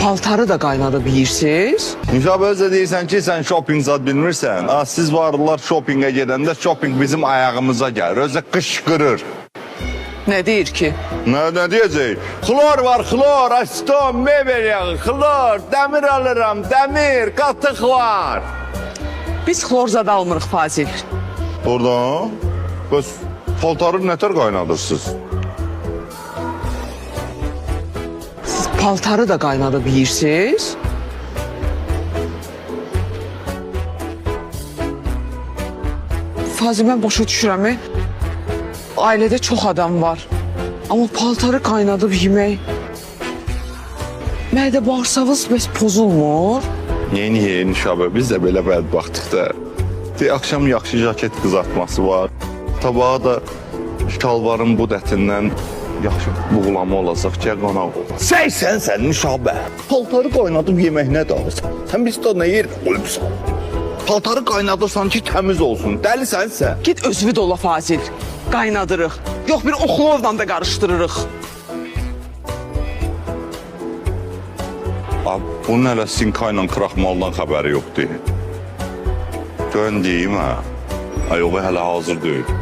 paltarı da qaynadıb yeyirsiniz? Nişab özə deyirsən ki, sən shopping zad bilmirsən. Ha, siz varlılar shoppingə gedəndə shopping bizim ayağımıza gəlir. Özə qışqırır. Nə deyir ki? Ne diyecek? Xlor var, xlor, aston, mebel yağı, xlor, demir alırım, demir, qatık var. Biz xlor zad almırıq Fazil. Oradan, bəs paltarı nətər qaynadırsınız? Siz paltarı da qaynadıb yeyirsiniz? Fazil, mən başa düşürəm. Ailədə çox adam var. Amma paltarı qaynadıb yemək... Mədə bağırsağınız bəs pozulmur? Yeni Nişabə, biz də belə bədbaxtıq da. Akşam yaxşı jaket qızartması var. Tabağa da şalvarın bu dətindən yaxşı buğulama olacaq ki, qonaq olacaq. Sən Nişabə. Paltarı qaynadıb yemək nə dağırsan? Sən biz də nə yer qoyubsan? Paltarı qaynadırsan ki, təmiz olsun. Dəlisən sən. Git özünü dola Fazil. Qaynadırıq. Yox, bir oxlovla da qarışdırırıq. Bunun hələ sinka ilə kraxmaldan xəbəri yoxdur. Görün deyim, hə? Yox, hələ hazır deyil.